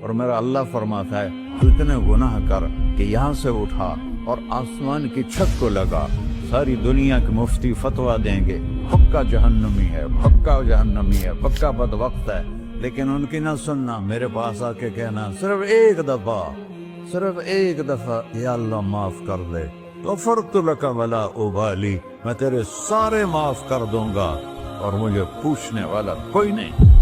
اور میرا اللہ فرماتا ہے تو اتنے گناہ کر کہ یہاں سے اٹھا اور آسمان کی چھت کو لگا، ساری دنیا کے مفتی فتویٰ دیں گے پکا جہنمی ہے، پکا جہنمی ہے، پکا بدبخت ہے، لیکن ان کی نہ سننا، میرے پاس آ کے کہنا صرف ایک دفعہ یا اللہ معاف کر دے، غفرت لک ولا ابالی، میں تیرے سارے معاف کر دوں گا اور مجھے پوچھنے والا کوئی نہیں۔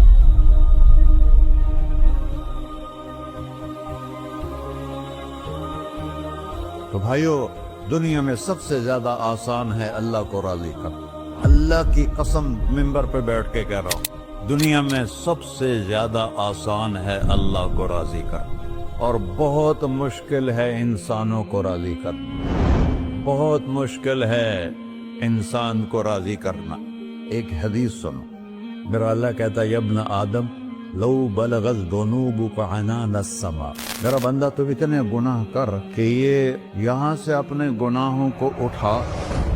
تو بھائیو، دنیا میں سب سے زیادہ آسان ہے اللہ کو راضی کرنا، اللہ کی قسم ممبر پہ بیٹھ کے کہہ رہا ہوں، دنیا میں سب سے زیادہ آسان ہے اللہ کو راضی کرنا، اور بہت مشکل ہے انسانوں کو راضی کرنا، بہت مشکل ہے انسان کو راضی کرنا۔ ایک حدیث سنو، میرا اللہ کہتا ہے ابن آدم لو بلغت ذنوبک عنان السماء، میرا بندہ تو اتنے گناہ کر کہ یہ یہاں سے اپنے گناہوں کو اٹھا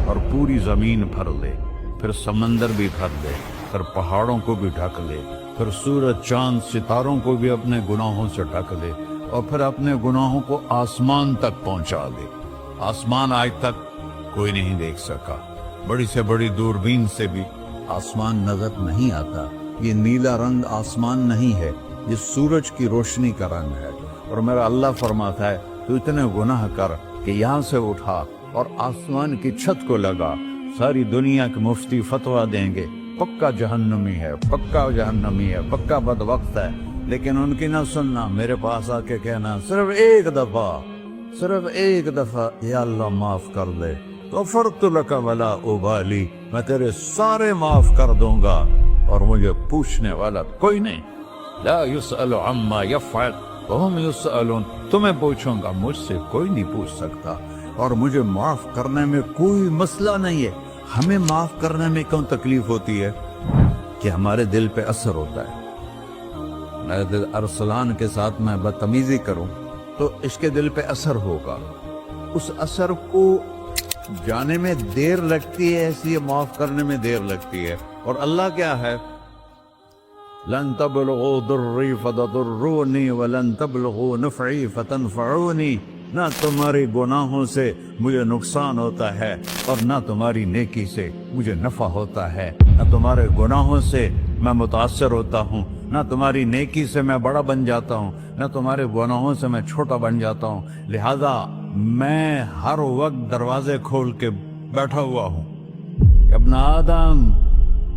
اور پوری زمین بھر لے، پھر سمندر بھی بھر لے، پھر پہاڑوں کو بھی ڈھک لے، پھر سورج چاند ستاروں کو بھی اپنے گناہوں سے ڈھک لے، اور پھر اپنے گناہوں کو آسمان تک پہنچا دے۔ آسمان آج تک کوئی نہیں دیکھ سکا، بڑی سے بڑی دوربین سے بھی آسمان نظر نہیں آتا، یہ نیلا رنگ آسمان نہیں ہے، یہ سورج کی روشنی کا رنگ ہے۔ اور میرا اللہ فرماتا ہے تو اتنے گناہ کر کہ یہاں سے اٹھا اور آسمان کی چھت کو لگا، ساری دنیا کے مفتی فتویٰ دیں گے پکا جہنمی ہے، پکا جہنمی ہے، پکا بدبخت ہے، لیکن ان کی نہ سننا، میرے پاس آ کے کہنا صرف ایک دفعہ یا اللہ معاف کر دے، غفرت لک ولا ابالی، میں تیرے سارے معاف کر دوں گا اور مجھے پوچھنے والا کوئی نہیں۔ لا يسأل عما يفعل وهم يسألون، تمہیں پوچھوں گا، مجھ سے کوئی نہیں پوچھ سکتا، اور مجھے معاف کرنے میں کوئی مسئلہ نہیں ہے۔ ہمیں معاف کرنے میں کیوں تکلیف ہوتی ہے؟ کہ ہمارے دل پہ اثر ہوتا ہے۔ میرے دل ارسلان کے ساتھ میں بدتمیزی کروں تو اس کے دل پہ اثر ہوگا، اس اثر کو جانے میں دیر لگتی ہے، اس لیے معاف کرنے میں دیر لگتی ہے۔ اور اللہ کیا ہے؟ لن تبلغوا ضري فتضروني ولن تبلغوا نفعي فتنفعوني، نہ تمہاری گناہوں سے مجھے نقصان ہوتا ہے اور نہ تمہاری نیکی سے مجھے نفع ہوتا ہے، نہ تمہارے گناہوں سے میں متاثر ہوتا ہوں، نہ تمہاری نیکی سے میں بڑا بن جاتا ہوں، نہ تمہارے گناہوں سے میں چھوٹا بن جاتا ہوں، لہذا میں ہر وقت دروازے کھول کے بیٹھا ہوا ہوں۔ ابن آدم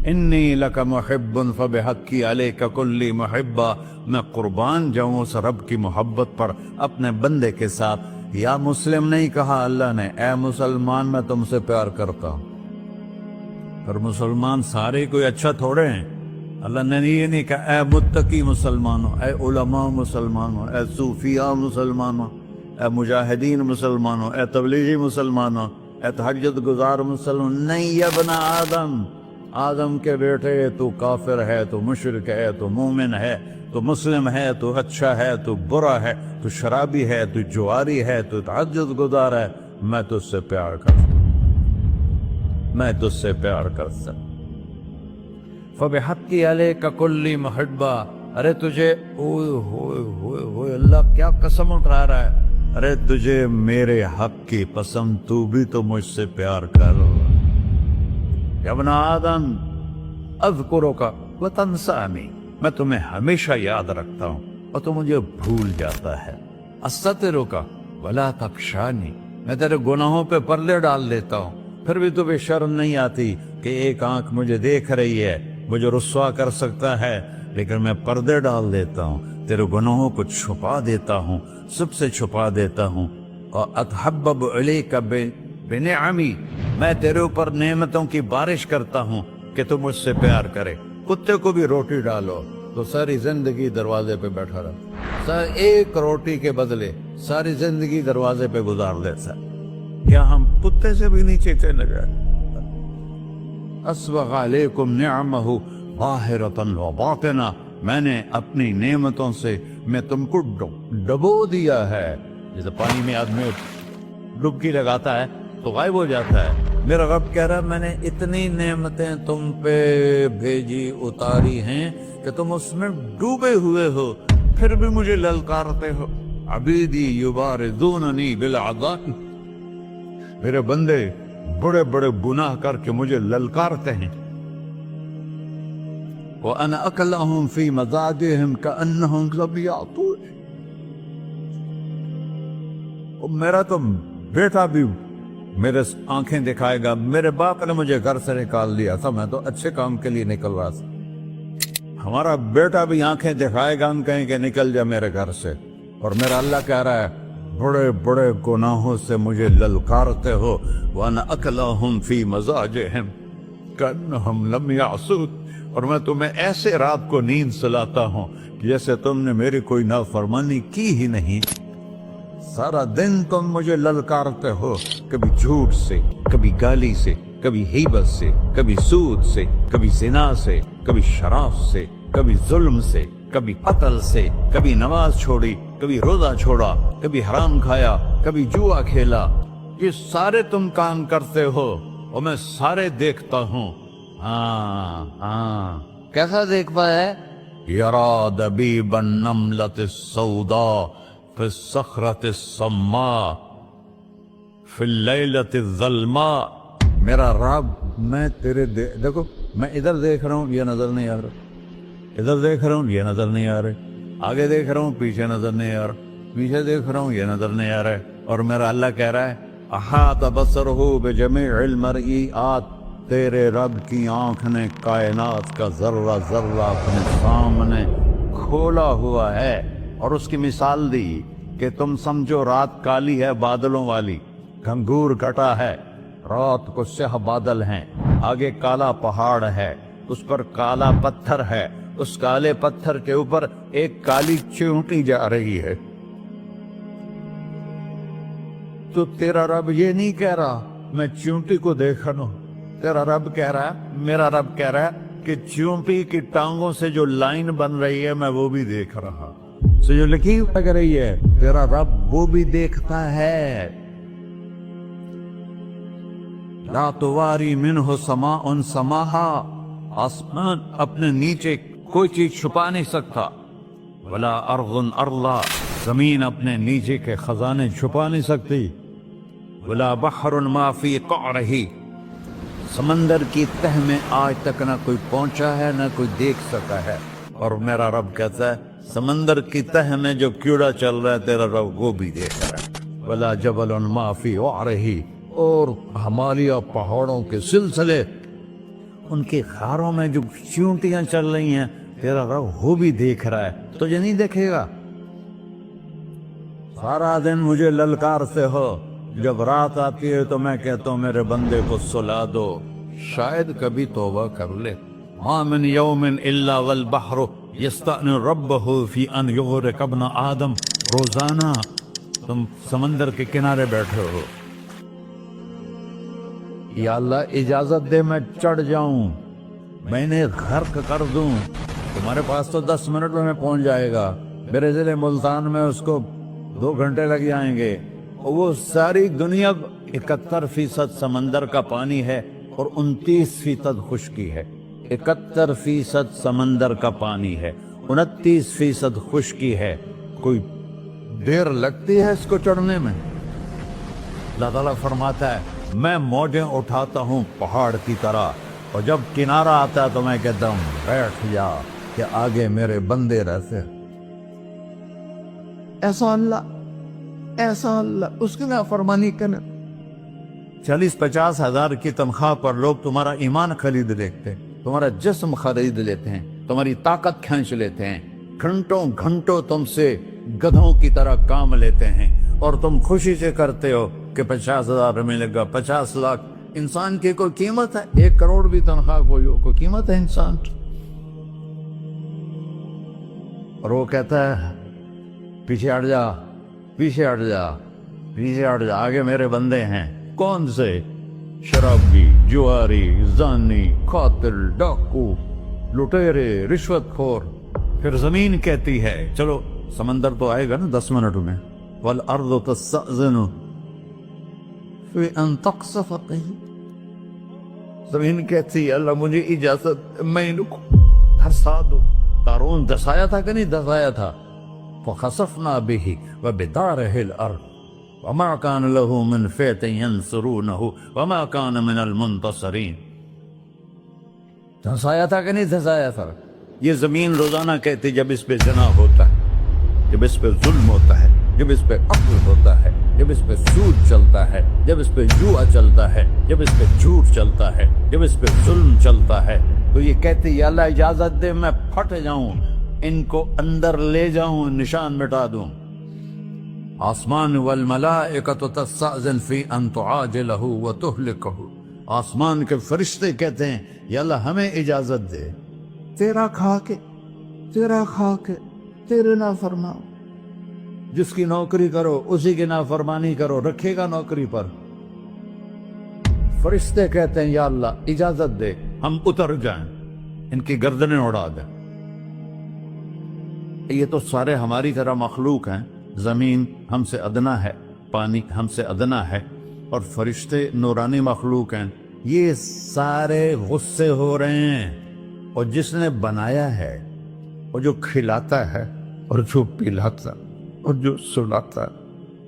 انی لک محب فبحقی علیک کلی محبہ، میں قربان جاؤں اس رب کی محبت پر اپنے بندے کے ساتھ۔ یا مسلم نہیں کہا اللہ نے، اے مسلمان میں تم سے پیار کرتا ہوں۔ پر مسلمان سارے کوئی اچھا تھوڑے ہیں، اللہ نے یہ نہیں کہا اے متقی مسلمانوں، اے علماء مسلمانوں، اے صوفیاء مسلمانوں، اے مجاہدین مسلمانوں، اے تبلیغی مسلمانوں، اے تہجد گزار مسلمان، نہیں یا ابن آدم، آدم کے بیٹے، تو کافر ہے، تو مشرک ہے، تو مومن ہے، تو مسلم ہے، تو اچھا ہے، تو برا ہے، تو شرابی ہے، تو جواری ہے، تو تہجد گزار ہے، میں تجھ سے پیار کرتا ہوں، میں تجھ سے پیار کرتا ہوں۔ فبحقی علیک کلی محبہ، ارے تجھے اوئے ہوئے ہوئے ہوئے، اللہ کیا قسم اٹھا رہا ہے، ارے تجھے میرے حق کی قسم، تو بھی تو مجھ سے پیار کر۔ یا ابن آدم اذکرک وتنسانی، میں تمہیں ہمیشہ یاد رکھتا ہوں اور تو مجھے بھول جاتا ہے۔ استترک ولا تخشانی، میں تیرے گناہوں پہ پردے ڈال دیتا ہوں، پھر بھی تمہیں شرم نہیں آتی کہ ایک آنکھ مجھے دیکھ رہی ہے، مجھے رسوا کر سکتا ہے، لیکن میں پردے ڈال دیتا ہوں، تیرے گناہوں کو چھپا دیتا ہوں، سب سے چھپا دیتا ہوں۔ اور اتحبب الیک بنعمی، میں تیرے اوپر نعمتوں کی بارش کرتا ہوں کہ تو مجھ سے پیار کرے۔ کتے کو بھی روٹی ڈالو تو ساری زندگی دروازے پہ بیٹھا رہتا، ایک روٹی کے بدلے ساری زندگی دروازے پہ گزار دیتا، کیا ہم کتے سے بھی نیچے تھے نہ گئے؟ اسبغ علیکم نعمہ ظاہرۃ وباطنہ، میں نے اپنی نعمتوں سے میں تم کو ڈبو دیا ہے، جیسے پانی میں آدمی ڈبکی لگاتا ہے تو غائب ہو جاتا ہے۔ میرا رب کہہ رہا میں نے اتنی نعمتیں تم پہ بھیجی، اتاری ہیں کہ تم اس میں ڈوبے ہوئے ہو، پھر بھی مجھے للکارتے ہو. عبیدی یبارزوننی بالعضاء، میرے بندے بڑے بڑے گناہ کر کے مجھے للکارتے ہیں. وَأَنَا أَكْلَهُمْ فِي مَضَاجِعِهِمْ كَأَنَّهُمْ لَمْ يَعْطُونِ. میرا تو بیٹا بھی میرے آنکھیں دکھائے گا. میرے باپ نے مجھے گھر سے نکال دیا تھا، میں تو اچھے کام کے لیے نکل رہا تھا. ہمارا بیٹا بھی آنکھیں دکھائے گا، ہم کہیں کہ نکل جا میرے گھر سے. اور میرا اللہ کہہ رہا ہے بڑے بڑے گناہوں سے مجھے للکارتے ہو. وَأَنَا أَكْلَهُمْ فِي مَضَاجِعِهِمْ كَأَنَّهُمْ لَمْ يَعْصُونِ. اور میں تمہیں ایسے رات کو نیند سلاتا ہوں کہ جیسے تم نے میری کوئی نافرمانی کی ہی نہیں. سارا دن تم مجھے للکارتے ہو، کبھی جھوٹ سے، کبھی گالی سے، کبھی غیبت سے، کبھی سود سے، کبھی زنا سے، کبھی شراب سے، کبھی ظلم سے، کبھی قتل سے، کبھی نماز چھوڑی، کبھی روزہ چھوڑا، کبھی حرام کھایا، کبھی جوا کھیلا. یہ سارے تم کام کرتے ہو اور میں سارے دیکھتا ہوں. ہاں کیسا دیکھ پایا ہے؟ یرا دبیب النملۃ السوداء فی الصخرۃ الصماء فی اللیلۃ الظلماء. میرا رب میں تیرے دیکھو، میں ادھر دیکھ رہا ہوں یہ نظر نہیں آ رہا، ادھر دیکھ رہا ہوں یہ نظر نہیں آ رہے، آگے دیکھ رہا ہوں پیچھے نظر نہیں آ رہا، پیچھے دیکھ رہا ہوں یہ نظر نہیں آ رہا ہے. اور میرا اللہ کہہ رہا ہے احاط بصرہ بجمیع المرئیات. تیرے رب کی آنکھ نے کائنات کا ذرہ ذرہ اپنے سامنے کھولا ہوا ہے. اور اس کی مثال دی کہ تم سمجھو رات کالی ہے بادلوں والی، گھنگور گھٹا ہے، رات کو سیاہ بادل ہیں، آگے کالا پہاڑ ہے، اس پر کالا پتھر ہے، اس کالے پتھر کے اوپر ایک کالی چیونٹی جا رہی ہے. تو تیرا رب یہ نہیں کہہ رہا میں چیونٹی کو دیکھ رہا ہوں. تیرا رب کہہ رہا ہے، میرا رب کہہ رہا ہے کہ چیونٹی کی ٹانگوں سے جو لائن بن رہی ہے میں وہ بھی دیکھ رہا. سے جو لکیر لگ رہی ہے تیرا رب وہ بھی دیکھتا ہے. لا تواری منہ سماء سماہا، آسمان اپنے نیچے کوئی چیز چھپا نہیں سکتا. ولا ارض ارضا، زمین اپنے نیچے کے خزانے چھپا نہیں سکتی. ولا بحر ما فی قعرہ، سمندر کی تہ میں آج تک نہ کوئی پہنچا ہے نہ کوئی دیکھ سکا ہے. اور میرا رب کہتا ہے سمندر کی تہ میں جو کیڑا چل رہا ہے تیرا رب وہ بھی دیکھ رہا ہے. ولا جبل ما فی وعرہ، اور ہمالیہ پہاڑوں کے سلسلے، ان کی خاروں میں جو چیونٹیاں چل رہی ہیں تیرا رب وہ بھی دیکھ رہا ہے. تجھے نہیں دیکھے گا؟ سارا دن مجھے للکارتے ہو، جب رات آتی ہے تو میں کہتا ہوں میرے بندے کو سلا دو، شاید کبھی توبہ کر لے. ما من یوم الا والبحر یستأن ربہ فی ان یغرق ابن آدم. روزانہ تم سمندر کے کنارے بیٹھے ہو، یا اللہ اجازت دے میں چڑھ جاؤں، میں نے غرق کر دوں. تمہارے پاس تو 10 منٹ میں پہنچ جائے گا، میرے ضلع ملتان میں اس کو 2 گھنٹے لگ جائیں گے. وہ ساری دنیا 71% سمندر کا پانی ہے اور 29% خشکی ہے. 71% سمندر کا پانی ہے، 29% خشکی ہے. کوئی دیر لگتی ہے اس کو چڑھنے میں؟ اللہ تعالیٰ فرماتا ہے میں موجیں اٹھاتا ہوں پہاڑ کی طرح، اور جب کنارہ آتا ہے تو میں کہتا ہوں بیٹھ جا کہ آگے میرے بندے رہتے. ایسا اللہ اس کی نافرمانی کرنا. 40-50 ہزار کی تنخواہ پر لوگ تمہارا ایمان خرید لیتے ہیں، تمہارا جسم خرید لیتے ہیں، تمہاری طاقت کھینچ لیتے ہیں، گھنٹوں گھنٹوں تم سے گدھوں کی طرح کام لیتے ہیں، اور تم خوشی سے کرتے ہو کہ 50,000 ملے گا، 50 لاکھ. انسان کی کوئی قیمت ہے؟ 1 کروڑ بھی تنخواہ کوئی قیمت ہے انسان؟ اور وہ کہتا ہے پیچھے ہٹ جا، پیچھے ہٹ جا، پیچھے ہٹ جا، آگے میرے بندے ہیں. کون سے؟ شرابی، جواری، زانی، قاتل، ڈاکو، لٹیرے، رشوت خور. پھر زمین کہتی ہے چلو سمندر تو آئے گا نا 10 منٹ میں. والارض تستأذن فی ان تقصف قیل. زمین کہتی ہے اللہ مجھے اجازت، میں ان کو دھسا دو. قارون دھسایا تھا کہ نہیں دھسایا تھا؟ فخسفنا به وبداره الأرض وما كان له من فئة ينصرونه وما كان من المنتصرين. دھنسایا تھا کہ نہیں دھنسایا تھا؟ یہ زمین روزانہ کہتی جب اس پہ زنا ہوتا ہے، جب اس پہ ظلم ہوتا ہے، جب اس پہ قتل ہوتا ہے، جب اس پہ سود چلتا ہے، جب اس پہ جوا چلتا ہے، جب اس پہ جھوٹ چلتا ہے، جب اس پہ ظلم چلتا ہے، تو یہ کہتی یا اللہ اجازت دے میں پھٹ جاؤں، ان کو اندر لے جاؤں، نشان مٹا دوں. آسمان والملائکۃ تستأذن فی ان تعاجلہ وتہلکہ، آسمان کے فرشتے کہتے ہیں یا اللہ ہمیں اجازت دے، تیرا کھا کے تیرے نافرمان، جس کی نوکری کرو اسی کی نافرمانی کرو، رکھے گا نوکری پر. فرشتے کہتے ہیں یا اللہ اجازت دے ہم اتر جائیں، ان کی گردنیں اڑا دیں. یہ تو سارے ہماری طرح مخلوق ہیں، زمین ہم سے ادنا ہے، پانی ہم سے ادنا ہے، اور فرشتے نورانی مخلوق ہیں. یہ سارے غصے ہو رہے ہیں، اور جس نے بنایا ہے، اور جو کھلاتا ہے، اور جو پلاتا، اور جو سلاتا،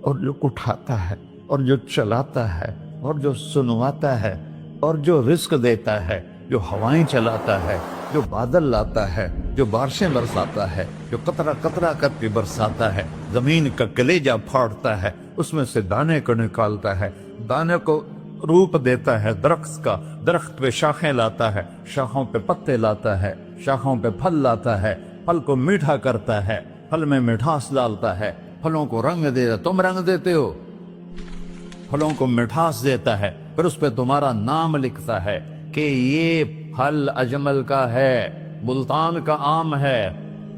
اور جو اٹھاتا ہے، اور جو چلاتا ہے، اور جو سنواتا ہے، اور جو رزق دیتا ہے، جو ہوائیں چلاتا ہے، جو بادل لاتا ہے، جو بارشیں برساتا ہے، جو قطرہ قطرہ کر کے برساتا ہے، زمین کا کلیجہ پھاڑتا ہے، اس میں سے دانے کو نکالتا ہے، دانے کو روپ دیتا ہے درخت کا، درخت پہ شاخیں لاتا ہے، شاخوں پہ پتے لاتا ہے، شاخوں پہ پھل لاتا ہے، پھل کو میٹھا کرتا ہے، پھل میں مٹھاس ڈالتا ہے، پھلوں کو رنگ دیتا. تم رنگ دیتے ہو، پھلوں کو مٹھاس دیتا ہے، پھر اس پہ تمہارا نام لکھتا ہے کہ یہ پھل اجمل کا ہے، ملتان کا آم ہے،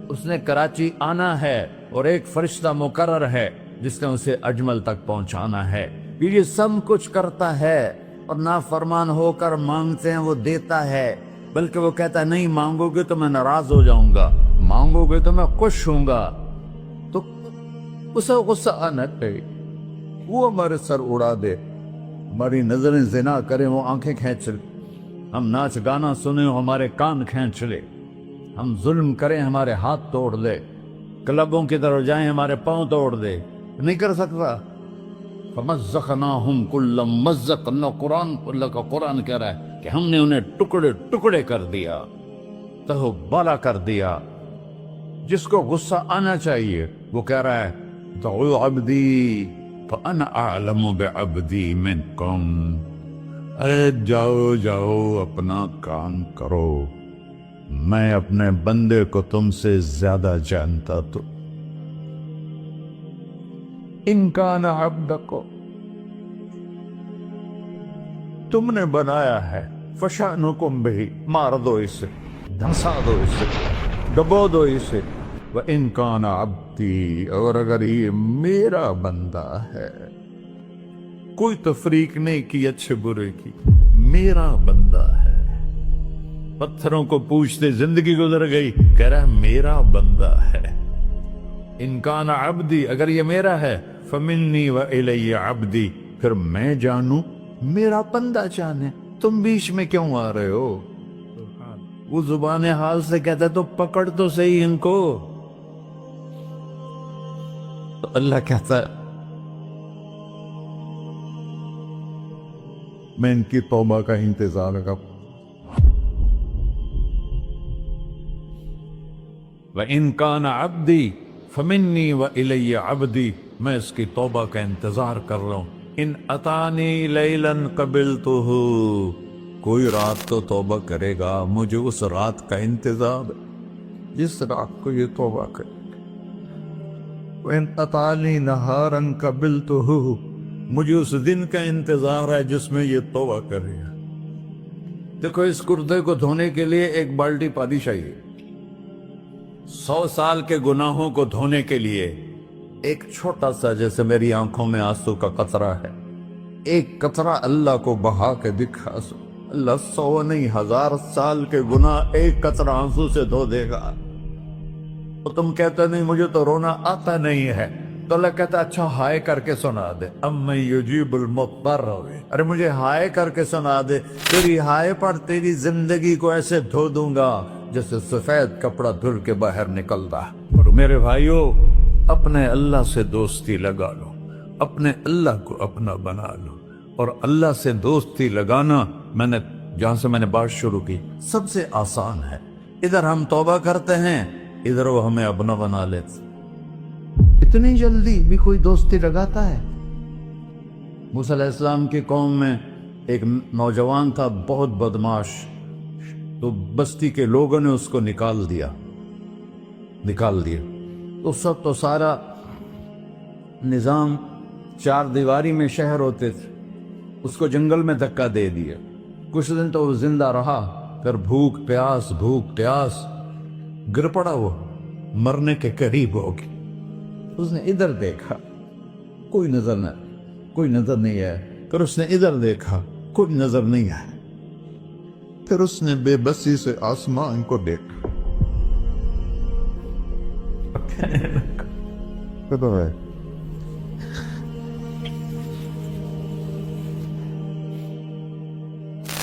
اس نے کراچی آنا ہے، اور ایک فرشتہ مقرر ہے جس نے اسے اجمل تک پہنچانا ہے. یہ سب کچھ کرتا ہے، اور نافرمان ہو کر مانگتے ہیں وہ دیتا ہے، بلکہ وہ کہتا ہے نہیں مانگو گے تو میں ناراض ہو جاؤں گا، مانگو گے تو میں خوش ہوں گا. تو اسے غصہ آنا چاہیے، وہ ہمارے سر اڑا دے، ہماری نظریں زنا کریں وہ آنکھیں کھینچ لے، ہم ناچ گانا سنیں ہمارے کان کھینچ لے، ہم ظلم کریں ہمارے ہاتھ توڑ دے، کلبوں کی طرف جائیں ہمارے پاؤں توڑ دے. نہیں کر سکتا. فَمَزَّقْنَاهُمْ كُلَّ مُمَزَّقٍ، اللہ کا قرآن کہہ رہا ہے کہ ہم نے انہیں ٹکڑے ٹکڑے کر دیا، تہو بالا کر دیا. جس کو غصہ آنا چاہیے وہ کہہ رہا ہے دعوا عبدی فَأَنَا أَعْلَمُ بِعَبْدِي مِنْكُمْ، ارے جاؤ جاؤ اپنا کام کرو، میں اپنے بندے کو تم سے زیادہ جانتا. تو ان کان عبدکو، تم نے بنایا ہے، فشانکم بہی، مار دو اسے، دھنسا دو اسے، ڈبو دو اسے. وَإِن كَانَ عَبْدِي، اور اگر یہ میرا بندہ ہے، کوئی تفریق نہیں کی اچھے برے کی، میرا بندہ ہے. پتھروں کو پوچھتے زندگی گزر گئی، کہہ رہا ہے میرا بندہ ہے. ان کان عبدی، اگر یہ میرا ہے، فمنی وإلی عبدی، پھر میں جانوں میرا بندہ جانے. تم بیچ میں کیوں آ رہے ہو؟ وہ زبان حال سے کہتا تو پکڑ تو صحیح ان کو. تو اللہ کہتا ہے میں ان کی توبہ کا انتظار کروں. وَإِن كَانَ عَبْدِي فَمِنِّي وَإِلَيَّ عَبْدِي، میں اس کی توبہ کا انتظار کر رہا ہوں. ان اتانی لیلاً قبلتہ، کوئی رات تو توبہ کرے گا، مجھے اس رات کا انتظار جس رات کو یہ توبہ کرے. وَإِنْ أَتَانِي نَهَارًا قَبِلْتُهُ، مجھے اس دن کا انتظار ہے جس میں یہ توبہ کرے گا. دیکھو اس کرتے کو دھونے کے لیے ایک بالٹی پانی چاہیے. 100 سال کے گناہوں کو دھونے کے لیے ایک چھوٹا سا، جیسے میری آنکھوں میں آنسو کا قطرہ ہے، ایک قطرہ اللہ کو بہا کے دکھا سو، اللہ 100 نہیں 1000 سال کے گناہ ایک قطرہ آنسو سے دھو دے گا. تو تم کہتے نہیں مجھے تو رونا آتا نہیں ہے، تو اللہ کہتا اچھا ہائے کر کے سنا دے. اَمَّن يُجِيبُ الْمُضْطَرَّ، ارے مجھے ہائے کر کے سنا دے، تیری ہائے پر تیری زندگی کو ایسے دھو دوں گا جیسے سفید کپڑا دھل کے باہر نکلتا. اور میرے بھائیو، اپنے اللہ سے دوستی لگا لو، اپنے اللہ کو اپنا بنا لو۔ اور اللہ سے دوستی لگانا جہاں سے میں نے بات شروع کی، سب سے آسان ہے۔ ادھر ہم توبہ کرتے ہیں، ادھر وہ ہمیں اپنا بنا لیتے۔ اتنی جلدی بھی کوئی دوستی لگاتا ہے؟ موسیٰ علیہ السلام کی قوم میں ایک نوجوان تھا، بہت بدماش، تو بستی کے لوگوں نے اس کو نکال دیا۔ تو سارا نظام 4 دیواری میں شہر ہوتے تھے، اس کو جنگل میں دھکا دے دیا۔ کچھ دن تو وہ زندہ رہا، پھر بھوک پیاس گر پڑا، وہ مرنے کے قریب ہو گیا۔ اس نے ادھر دیکھا، کوئی نظر نہیں آیا۔ پھر اس نے ادھر دیکھا، کوئی نظر نہیں آیا۔ پھر اس نے بے بسی سے آسمان کو دیکھا۔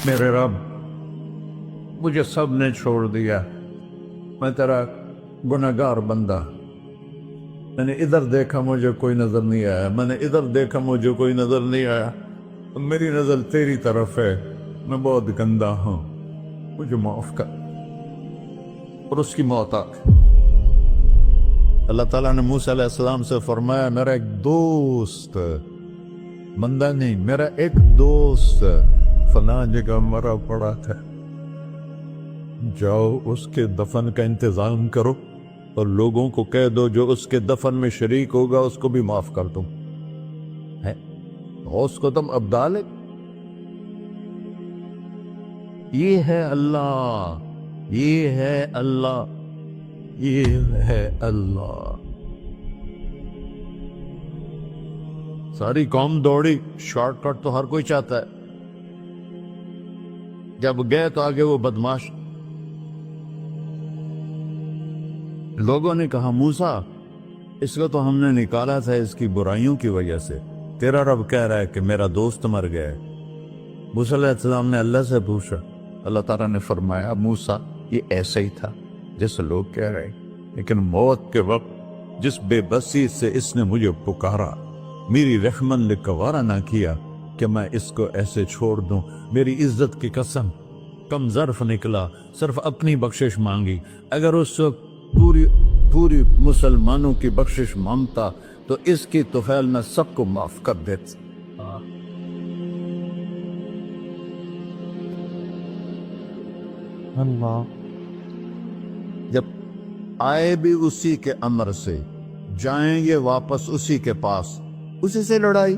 میرے رب، مجھے سب نے چھوڑ دیا، میں تیرا گنہگار بندہ۔ میں نے ادھر دیکھا، مجھے کوئی نظر نہیں آیا، میں نے ادھر دیکھا، مجھے کوئی نظر نہیں آیا۔ میری نظر تیری طرف ہے، میں بہت گندا ہوں، مجھے معاف کر۔ اور اس کی موت آ گئی۔ اللہ تعالیٰ نے موسیٰ علیہ السلام سے فرمایا، میرا ایک دوست، بندہ نہیں، میرا ایک دوست فلاں جگہ مرا پڑا تھا، جاؤ اس کے دفن کا انتظام کرو اور لوگوں کو کہہ دو جو اس کے دفن میں شریک ہوگا اس کو بھی معاف کر دوں۔ غوث کو تم ابدال ہے۔ یہ ہے اللہ، یہ ہے اللہ، یہ ہے اللہ۔ ساری قوم دوڑی، شارٹ کٹ تو ہر کوئی چاہتا ہے۔ جب گئے تو آگے وہ بدماش، لوگوں نے کہا موسیٰ اس کو تو ہم نے نکالا تھا اس کی برائیوں کی وجہ سے، تیرا رب کہہ رہا ہے کہ میرا دوست مر گیا ہے۔ موسیٰ علیہ السلام نے اللہ سے پوچھا، اللہ تعالیٰ نے فرمایا موسیٰ یہ ایسا ہی تھا جیسے لوگ کہہ رہے، لیکن موت کے وقت جس بے بسی سے اس نے مجھے پکارا، میری رحمن نے گوارا نہ کیا کہ میں اس کو ایسے چھوڑ دوں۔ میری عزت کی قسم، کم ظرف نکلا، صرف اپنی بخشش مانگی۔ اگر اس وقت پوری مسلمانوں کی بخشش مانگتا تو اس کی طفیل میں سب کو معاف کر دیتا۔ اللہ جب آئے بھی اسی کے امر سے، جائیں گے واپس اسی کے پاس، اسی سے لڑائی۔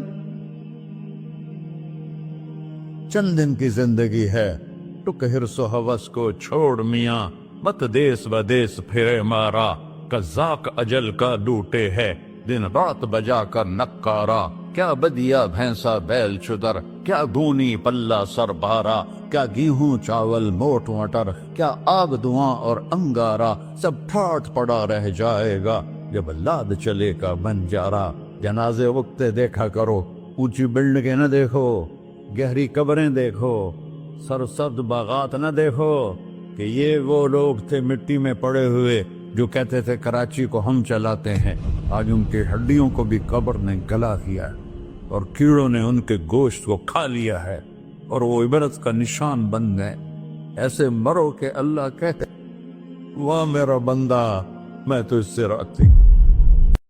چند دن کی زندگی ہے، ٹک حرص و ہوس کو چھوڑ میاں، مت دیس بدیس پھرے مارا، قزاق اجل کا ڈوٹے ہے، دن رات بجا کر نکارا۔ کیا بدیا بھینسا بیل چدر، کیا گونی پلہ سر بارا، کیا گیہوں چاول موٹ مٹر، کیا آگ دھواں اور انگارا، سب ٹھاٹ پڑا رہ جائے گا جب لاد چلے کا بنجارا۔ جنازے وقتے دیکھا کرو، اونچی بلڈنگیں نہ دیکھو، گہری قبریں دیکھو، سرسبز باغات نہ دیکھو کہ یہ وہ لوگ تھے مٹی میں پڑے ہوئے جو کہتے تھے کراچی کو ہم چلاتے ہیں۔ آج ان کی ہڈیوں کو بھی قبر نے گلا دیا ہے اور کیڑوں نے ان کے گوشت کو کھا لیا ہے اور وہ عبرت کا نشان بن گئے۔ ایسے مرو کہ اللہ کہتے واہ میرا بندہ میں تو اس سے راضی